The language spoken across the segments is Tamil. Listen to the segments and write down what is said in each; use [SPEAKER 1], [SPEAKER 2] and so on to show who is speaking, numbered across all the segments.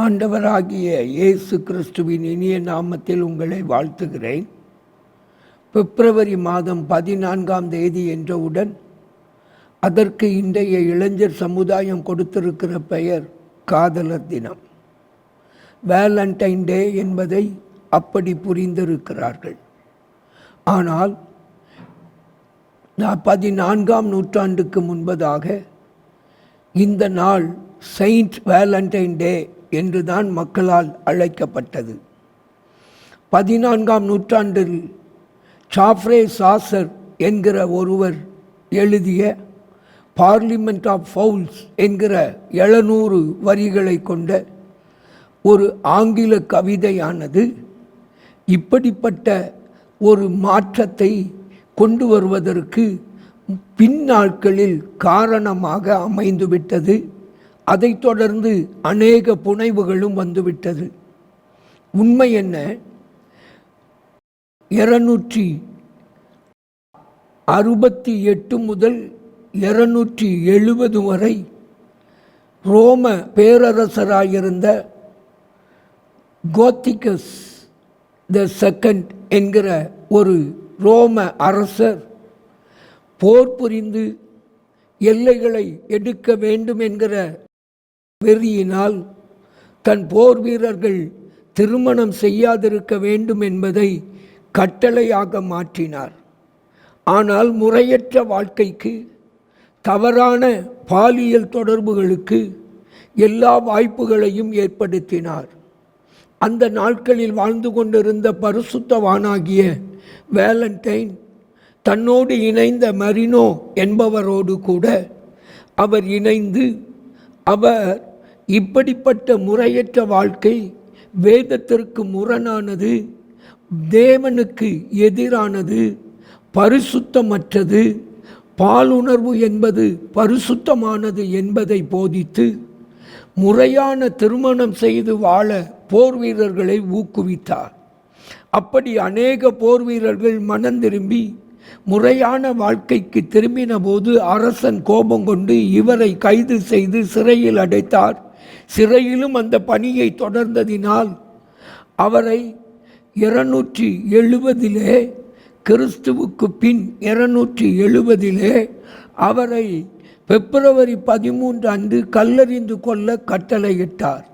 [SPEAKER 1] ஆண்டவராகிய இயேசு கிறிஸ்துவின் இனிய நாமத்தில் உங்களை வாழ்த்துகிறேன். பிப்ரவரி மாதம் 14ஆம் தேதி என்றவுடன் அதற்கு இன்றைய இளைஞர் சமுதாயம் கொடுத்திருக்கிற பெயர் காதலர் தினம், வேலண்டைன் டே என்பதை அப்படி புரிந்திருக்கிறார்கள். ஆனால் 14ஆம் நூற்றாண்டுக்கு முன்பதாக இந்த நாள் செயின்ட் வேலண்டைன் டே என்றுதான் மக்களால் அழைக்கப்பட்டது. 14ஆம் நூற்றாண்டில் சாஃப்ரே சாசர் என்கிற ஒருவர் எழுதிய பார்லிமெண்ட் ஆஃப் ஃபவுல்ஸ் என்கிற 700 வரிகளை கொண்ட ஒரு ஆங்கில கவிதையானது இப்படிப்பட்ட ஒரு மாற்றத்தை கொண்டு வருவதற்கு பின்னாட்களில் காரணமாக அமைந்துவிட்டது. அதைத் தொடர்ந்து அநேக புனைவுகளும் வந்துவிட்டது. உண்மை என்ன? 268 முதல் 270 வரை ரோம பேரரசராயிருந்த கோத்திகஸ் த செகண்ட் என்கிற ஒரு ரோம அரசர் போர் புரிந்து எல்லைகளை எடுக்க வேண்டும் என்கிற வெறியினால் தன் போர் வீரர்கள் திருமணம் செய்யாதிருக்க வேண்டும் என்பதை கட்டளையாக மாற்றினார். ஆனால் முறையற்ற வாழ்க்கைக்கு, தவறான பாலியல் தொடர்புகளுக்கு எல்லா வாய்ப்புகளையும் ஏற்படுத்தினார். அந்த நாட்களில் வாழ்ந்து கொண்டிருந்த பரிசுத்தவானாகிய வேலண்டைன் தன்னோடு இணைந்த மரினோ என்பவரோடு கூட அவர் இணைந்து அவர் இப்படிப்பட்ட முறையற்ற வாழ்க்கை வேதத்திற்கு முரணானது, தேவனுக்கு எதிரானது, பரிசுத்தமற்றது, பாலுணர்வு என்பது பரிசுத்தமானது என்பதை போதித்து முறையான திருமணம் செய்து வாழ போர் வீரர்களை ஊக்குவித்தார். அப்படி அநேக போர் வீரர்கள் மனம் திரும்பி முறையான வாழ்க்கைக்கு திரும்பின போது அரசன் கோபம் கொண்டு இவரை கைது செய்து சிறையில் அடைத்தார். சிறையிலும் அந்த பணியை தொடர்ந்ததினால் அவரை 270 கிறிஸ்துவுக்கு பின் 270 அவரை பிப்ரவரி 13 அன்று கல்லெறிந்து கொள்ள கட்டளையிட்டார்.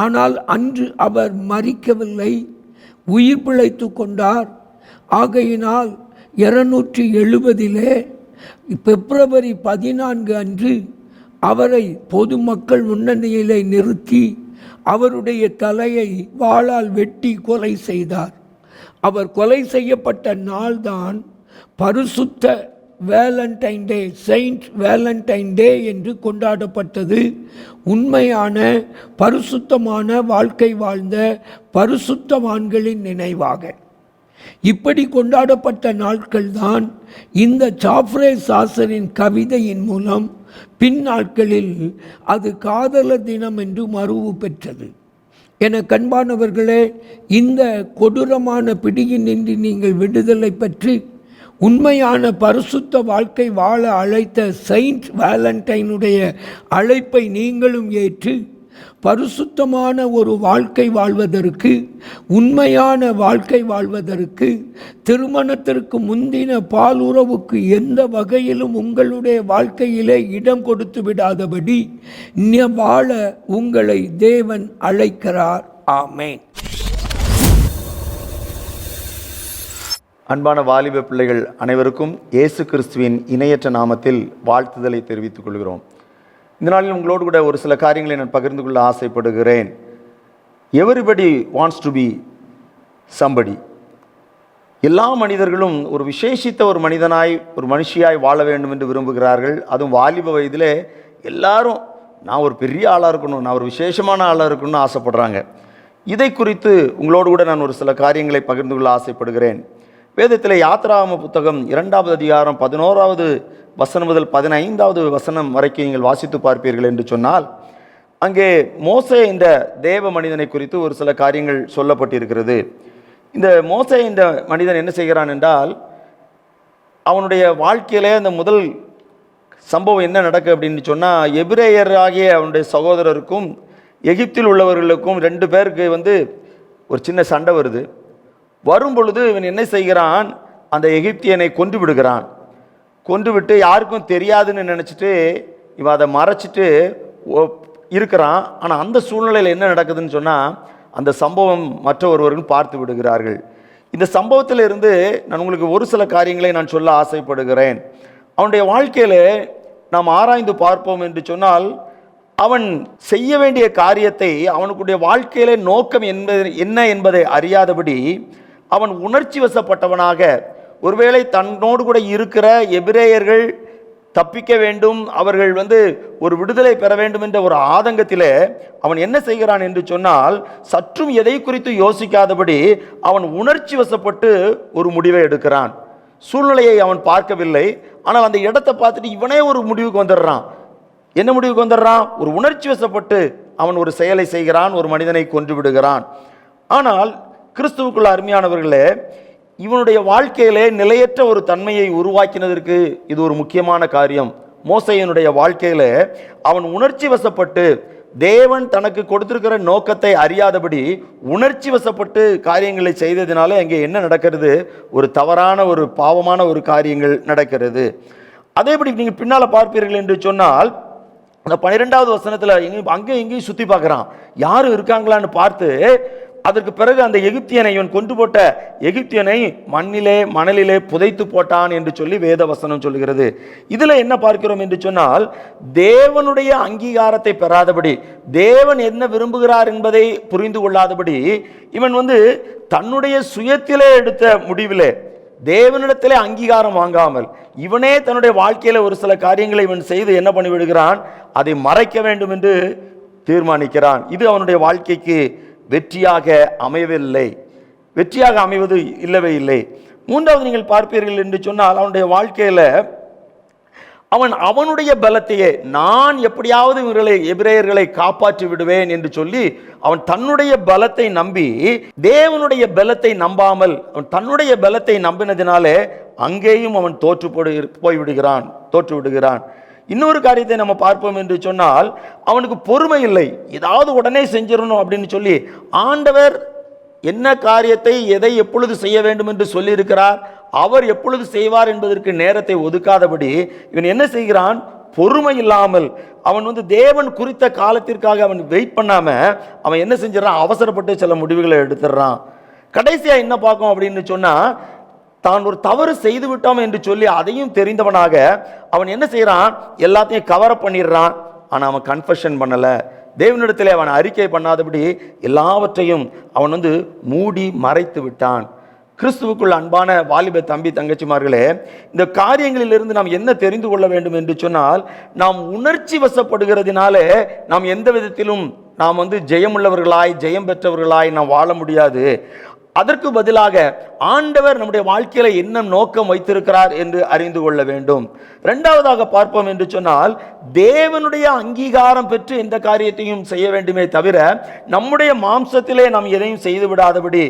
[SPEAKER 1] ஆனால் அன்று அவர் மரிக்கவில்லை, உயிர் பிழைத்து கொண்டார். ஆகையினால் 270 பிப்ரவரி 14 அன்று அவரை பொதுமக்கள் முன்னணியிலே நிறுத்தி அவருடைய தலையை வாளால் வெட்டி கொலை செய்தார். அவர் கொலை செய்யப்பட்ட நாள்தான் பரிசுத்த வேலண்டைன் டே, செயின்ட் வேலண்டைன் டே என்று கொண்டாடப்பட்டது. உண்மையான பரிசுத்தமான வாழ்க்கை வாழ்ந்த பரிசுத்தவான்களின் நினைவாக இப்படி கொண்டாடப்பட்ட நாட்கள்தான் இந்த சாஃப்ரே சாசரின் கவிதையின் மூலம் பின் நாட்களில் அது காதலர் தினம் என்று மறுவு பெற்றது. என கண்பானவர்களே, இந்த கொடூரமான பிடியினின்று நீங்கள் விடுதலை பெற்று உண்மையான பரிசுத்த வாழ்க்கை வாழ அழைத்த செயின்ட் வேலண்டைனுடைய அழைப்பை நீங்களும் ஏற்று பரிசுத்தமான ஒரு வாழ்க்கை வாழ்வதற்கு, உண்மையான வாழ்க்கை வாழ்வதற்கு, திருமணத்திற்கு முந்தின பாலுறவுக்கு எந்த வகையிலும் உங்களுடைய வாழ்க்கையிலே இடம் கொடுத்து விடாதபடி வாழ உங்களை தேவன் அழைக்கிறார். ஆமென்.
[SPEAKER 2] அன்பான வாலிப பிள்ளைகள் அனைவருக்கும் இயேசு கிறிஸ்துவின் இணையற்ற நாமத்தில் வாழ்த்துதலை தெரிவித்துக் கொள்கிறோம். இந்த நாளில் உங்களோடு கூட ஒரு சில காரியங்களை நான் பகிர்ந்து கொள்ள ஆசைப்படுகிறேன். Everybody wants to be somebody. எல்லா மனிதர்களும் ஒரு விசேஷித்த ஒரு மனிதனாய், ஒரு மனுஷியாய் வாழ வேண்டும் என்று விரும்புகிறார்கள். அதுவும் வாலிப வயதிலே எல்லாரும் நான் ஒரு பெரிய ஆளாக இருக்கணும், நான் ஒரு விசேஷமான ஆளாக இருக்கணும்னு ஆசைப்படுறாங்க. இதை குறித்து உங்களோடு கூட நான் ஒரு சில காரியங்களை பகிர்ந்து கொள்ள ஆசைப்படுகிறேன். வேதத்தில் யாத்ராகம புத்தகம் 2வது அதிகாரம் 11வது வசனம் முதல் 15வது வசனம் வரைக்கும் நீங்கள் வாசித்து பார்ப்பீர்கள் என்று சொன்னால், அங்கே மோசே என்ற தேவ மனிதனை குறித்து ஒரு சில காரியங்கள் சொல்லப்பட்டிருக்கிறது. இந்த மோசே என்ற மனிதன் என்ன செய்கிறான் என்றால், அவனுடைய வாழ்க்கையிலே அந்த முதல் சம்பவம் என்ன நடக்கு அப்படின்னு சொன்னால், எபிரேயராகிய அவனுடைய சகோதரருக்கும் எகிப்தில் உள்ளவர்களுக்கும் 2 பேருக்கு ஒரு சின்ன சண்டை வருது. வரும் பொழுது இவன் என்ன செய்கிறான், அந்த எகிப்தியனை கொன்று விடுகிறான். கொன்று விட்டு யாருக்கும் தெரியாதுன்னு நினச்சிட்டு இவன் அதை மறைச்சிட்டு இருக்கிறான். ஆனால் அந்த சூழ்நிலையில் என்ன நடக்குதுன்னு சொன்னால், அந்த சம்பவம் மற்ற ஒருவர்கள் பார்த்து விடுகிறார்கள். இந்த சம்பவத்தில் இருந்து நான் உங்களுக்கு ஒரு சில காரியங்களை நான் சொல்ல ஆசைப்படுகிறேன். அவனுடைய வாழ்க்கையில் நாம் ஆராய்ந்து பார்ப்போம் என்று சொன்னால், அவன் செய்ய வேண்டிய காரியத்தை, அவனுடைய வாழ்க்கையிலே நோக்கம் என்ன என்பதை அறியாதபடி அவன் உணர்ச்சி வசப்பட்டவனாக, ஒருவேளை தன்னோடு கூட இருக்கிற எபிரேயர்கள் தப்பிக்க வேண்டும், அவர்கள் ஒரு விடுதலை பெற வேண்டும் என்ற ஒரு ஆதங்கத்திலே அவன் என்ன செய்கிறான் என்று சொன்னால், சற்றும் எதை குறித்து யோசிக்காதபடி அவன் உணர்ச்சி வசப்பட்டு ஒரு முடிவை எடுக்கிறான். சூழ்நிலையை அவன் பார்க்கவில்லை, ஆனால் அந்த இடத்தை பார்த்துட்டு இவனே ஒரு முடிவுக்கு வந்துடுறான். என்ன முடிவுக்கு வந்துடுறான்? ஒரு உணர்ச்சி வசப்பட்டு அவன் ஒரு செயலை செய்கிறான், ஒரு மனிதனை கொன்று விடுகிறான். ஆனால் கிறிஸ்துவுக்குள்ள அருமையானவர்களே, இவனுடைய வாழ்க்கையிலே நிலையற்ற ஒரு தன்மையை உருவாக்கினதற்கு இது ஒரு முக்கியமான காரியம். மோசேயினுடைய வாழ்க்கையில அவன் உணர்ச்சி வசப்பட்டு, தேவன் தனக்கு கொடுத்திருக்கிற நோக்கத்தை அறியாதபடி உணர்ச்சி வசப்பட்டு காரியங்களை செய்ததினால அங்கே என்ன நடக்கிறது? ஒரு தவறான, ஒரு பாவமான ஒரு காரியங்கள் நடக்கிறது. அதேபடி நீங்கள் பின்னால் பார்ப்பீர்கள் என்று சொன்னால், அந்த 12வது வசனத்தில் அங்கேயும் சுற்றி பார்க்குறான், யாரும் இருக்காங்களான்னு பார்த்து, அதற்கு பிறகு அந்த எகிப்தியனை, இவன் கொண்டு போட்ட எகிப்தியனை மணலிலே புதைத்து போட்டான் என்று சொல்லி வேத வசனம் சொல்லுகிறது. இதுல என்ன பார்க்கிறோம் என்று சொன்னால், தேவனுடைய அங்கீகாரத்தை பெறாதபடி, தேவன் என்ன விரும்புகிறார் என்பதை புரிந்து கொள்ளாதபடி இவன் தன்னுடைய சுயத்திலே எடுத்த முடிவிலே, தேவனிடத்திலே அங்கீகாரம் வாங்காமல் இவனே தன்னுடைய வாழ்க்கையில ஒரு சில காரியங்களை இவன் செய்து என்ன பண்ணிவிடுகிறான்? அதை மறைக்க வேண்டும் என்று தீர்மானிக்கிறான். இது அவனுடைய வாழ்க்கைக்கு வெற்றியாக அமையவில்லை, வெற்றியாக அமைவது இல்லவே இல்லை. 3வது நீங்கள் பார்ப்பீர்கள் என்று சொன்னால், அவனுடைய வாழ்க்கையில அவனுடைய பலத்தையே, நான் எப்படியாவது எபிரேயர்களை காப்பாற்றி விடுவேன் என்று சொல்லி அவன் தன்னுடைய பலத்தை நம்பி, தேவனுடைய பலத்தை நம்பாமல் அவன் தன்னுடைய பலத்தை நம்பினதினாலே அங்கேயும் அவன் தோற்று விடுகிறான். இன்னொரு காரியத்தை நம்ம பார்ப்போம் என்று சொன்னால், அவனுக்கு பொறுமை இல்லை, ஏதாவது உடனே செஞ்சிடணும் அப்படின்னு சொல்லி ஆண்டவர் என்ன காரியத்தை எதை எப்பொழுது செய்ய வேண்டும் என்று சொல்லி இருக்கிறார், அவர் எப்பொழுது செய்வார் என்பதற்கு நேரத்தை ஒதுக்காதபடி இவன் என்ன செய்கிறான்? பொறுமை இல்லாமல் அவன் தேவன் குறித்த காலத்திற்காக அவன் வெயிட் பண்ணாம அவன் என்ன செஞ்சிடறான்? அவசரப்பட்டு சில முடிவுகளை எடுத்துடுறான். கடைசியா என்ன பார்க்கும் அப்படின்னு சொன்னா, தான் ஒரு தவறு செய்து விட்டோம் என்று சொல்லி அதையும் தெரிந்தவனாக அவன் என்ன செய்யறான்? எல்லாத்தையும் கவர் பண்ணிடுறான். ஆனா அவன் கன்ஃபெஷன் பண்ணல, தேவனிடத்திலே அவன் அறிக்கை பண்ணாதபடி எல்லாவற்றையும் அவன் மூடி மறைத்து விட்டான். கிறிஸ்துவுக்குள் அன்பான வாலிப தம்பி தங்கச்சிமார்களே, இந்த காரியங்களிலிருந்து நாம் என்ன தெரிந்து கொள்ள வேண்டும் என்று சொன்னால், நாம் உணர்ச்சி வசப்படுகிறதுனாலே நாம் எந்த விதத்திலும் நாம் ஜெயமுள்ளவர்களாய், ஜெயம் பெற்றவர்களாய் நாம் வாழ முடியாது. அதற்கு பதிலாக ஆண்டவர் நம்முடைய வாழ்க்கையில என்ன நோக்கம் வைத்திருக்கிறார் என்று அறிந்து கொள்ள வேண்டும். 2வதாக பார்ப்போம் என்று சொன்னால், தேவனுடைய அங்கீகாரம் பெற்று எந்த காரியத்தையும் செய்ய வேண்டுமே தவிர நம்முடைய மாம்சத்திலே நாம் எதையும் செய்து விடாதபடி,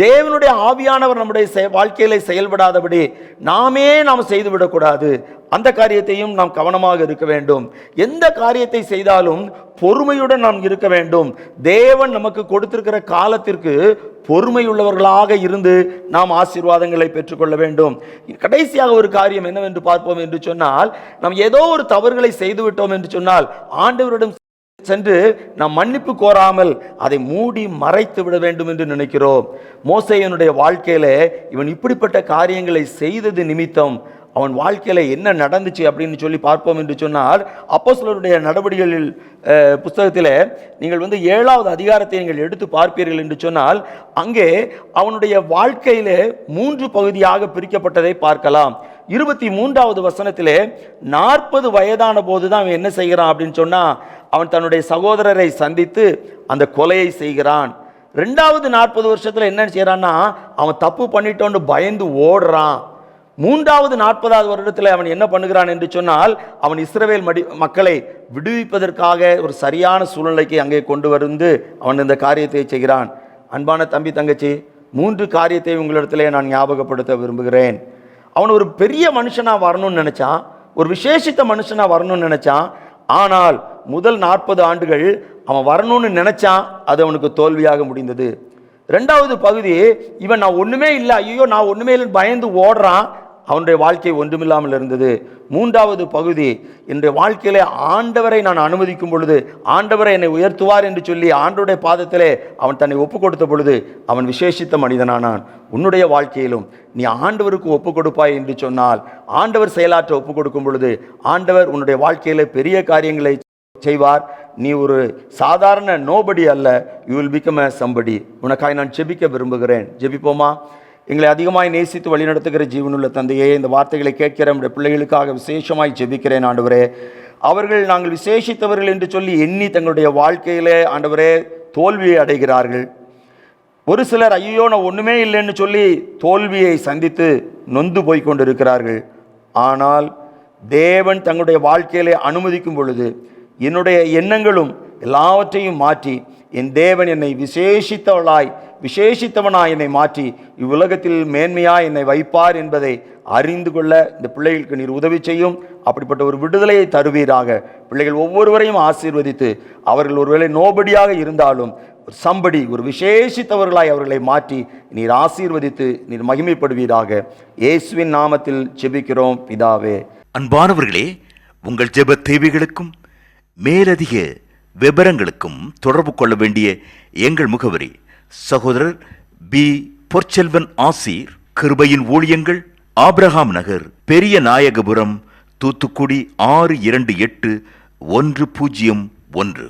[SPEAKER 2] தேவனுடைய ஆவியானவர் நம்முடைய வாழ்க்கையில செயல்படாதபடி நாம் செய்துவிடக்கூடாது. அந்த காரியத்தையும் நாம் கவனமாக இருக்க வேண்டும். எந்த காரியத்தை செய்தாலும் பொறுமையுடன் நாம் இருக்க வேண்டும். தேவன் நமக்கு கொடுத்திருக்கிற காலத்திற்கு பொறுமையுள்ளவர்களாக இருந்து நாம் ஆசீர்வாதங்களை பெற்றுக்கொள்ள வேண்டும். கடைசியாக ஒரு காரியம் என்னவென்று பார்ப்போம் என்று சொன்னால், நாம் ஏதோ ஒரு தவறுகளை செய்துவிட்டோம் என்று சொன்னால் ஆண்டவரிடம் சென்று நாம் மன்னிப்பு கோராமல் அதை மூடி மறைத்து விட வேண்டும் என்று நினைக்கிறோம். மோசேயினுடைய வாழ்க்கையில இவன் இப்படிப்பட்ட காரியங்களை செய்தது நிமித்தம் அவன் வாழ்க்கையில என்ன நடந்துச்சு அப்படின்னு சொல்லி பார்ப்போம் என்று சொன்னால், அப்போஸ்தலருடைய நடவடிக்கைகளில் புத்தகத்தில் நீங்கள் 7வது அதிகாரத்தை நீங்கள் எடுத்து பார்ப்பீர்கள் என்று சொன்னால், அங்கே அவனுடைய வாழ்க்கையிலே 3 பகுதியாக பிரிக்கப்பட்டதை பார்க்கலாம். 23வது வசனத்திலே 40 வயதான போதுதான் அவன் என்ன செய்கிறான் அப்படின்னு சொன்னா, அவன் தன்னுடைய சகோதரரை சந்தித்து அந்த கொலையை செய்கிறான். 2வது 40 வருஷத்துல என்ன செய்யறான்னா, அவன் தப்பு பண்ணிட்டோன்னு பயந்து ஓடுறான். 3வது 40வது வருடத்தில் அவன் என்ன பண்ணுகிறான் என்று சொன்னால், அவன் இஸ்ரவேல் மக்களை விடுவிப்பதற்காக ஒரு சரியான சூழ்நிலைக்கு அங்கே கொண்டு வந்து அவன் இந்த காரியத்தை செய்கிறான். அன்பான தம்பி தங்கச்சி, 3 காரியத்தை உங்களிடத்திலே நான் ஞாபகப்படுத்த விரும்புகிறேன். அவன் ஒரு பெரிய மனுஷனா வரணும்னு நினைச்சான், ஒரு விசேஷித்த மனுஷனா வரணும்னு நினைச்சான். ஆனால் முதல் 40 ஆண்டுகள் அவன் வரணும்னு நினைச்சான், அது அவனுக்கு தோல்வியாக முடிந்தது. ரெண்டாவது பகுதி, இவன் நான் ஒண்ணுமே இல்லை, ஐயோ நான் ஒண்ணுமே இல்லைன்னு பயந்து ஓடுறான், அவனுடைய வாழ்க்கை ஒன்றுமில்லாமல் இருந்தது. மூன்றாவது பகுதி, என்னுடைய வாழ்க்கையிலே ஆண்டவரை நான் அனுமதிக்கும் பொழுது, ஆண்டவரை என்னை உயர்த்துவார் என்று சொல்லி ஆண்டவருடைய பாதத்திலே அவன் தன்னை ஒப்பு கொடுத்த பொழுது அவன் விசேஷித்த மனிதனானான். உன்னுடைய வாழ்க்கையிலும் நீ ஆண்டவருக்கு ஒப்பு கொடுப்பாய் என்று சொன்னால், ஆண்டவர் செயலாற்ற ஒப்பு கொடுக்கும் பொழுது ஆண்டவர் உன்னுடைய வாழ்க்கையில பெரிய காரியங்களை செய்வார். நீ ஒரு சாதாரண நோபடி அல்ல, you will become a somebody. உனக்காய் நான் ஜெபிக்க விரும்புகிறேன். ஜெபிப்போமா? எங்களை அதிகமாய் நேசித்து வழிநடத்துகிற ஜீவனுள்ள தந்தையே, இந்த வார்த்தைகளை கேட்கிற நம்முடைய பிள்ளைகளுக்காக விசேஷமாய் ஜெபிக்கிறேன் ஆண்டவரே. அவர்கள் நாங்கள் விசேஷித்தவர்கள் என்று சொல்லி எண்ணி தங்களுடைய வாழ்க்கையிலே ஆண்டவரே தோல்வியை அடைகிறார்கள். ஒரு சிலர் ஐயோ நான் ஒன்றுமே இல்லைன்னு சொல்லி தோல்வியை சந்தித்து நொந்து போய் கொண்டிருக்கிறார்கள். ஆனால் தேவன் தங்களுடைய வாழ்க்கையிலே அனுமதிக்கும் பொழுது என்னுடைய எண்ணங்களும் எல்லாவற்றையும் மாற்றி, என் தேவன் என்னை விசேஷித்தவனாய் என்னை மாற்றி இவ்வுலகத்தில் மேன்மையாய் என்னை வைப்பார் என்பதை அறிந்து கொள்ள இந்த பிள்ளைகளுக்கு நீர் உதவி செய்யும். அப்படிப்பட்ட ஒரு விடுதலையை தருவீராக. பிள்ளைகள் ஒவ்வொருவரையும் ஆசீர்வதித்து, அவர்கள் ஒருவேளை நோபடியாக இருந்தாலும் சம்படி ஒரு விசேஷித்தவர்களாய் அவர்களை மாற்றி நீர் ஆசீர்வதித்து நீர் மகிமைப்படுவீராக. இயேசுவின் நாமத்தில் ஜெபிக்கிறோம் பிதாவே.
[SPEAKER 3] அன்பானவர்களே, உங்கள் ஜெப தேவைகளுக்கும் மேலதிக விபரங்களுக்கும் தொடர்பு கொள்ள வேண்டிய எங்கள் முகவரி: சகோதரர் பி. பொற்செல்வன் ஆசீர், கிருபையின் ஊழியங்கள், ஆபிரகாம் நகர், பெரிய நாயகபுரம், தூத்துக்குடி 628101.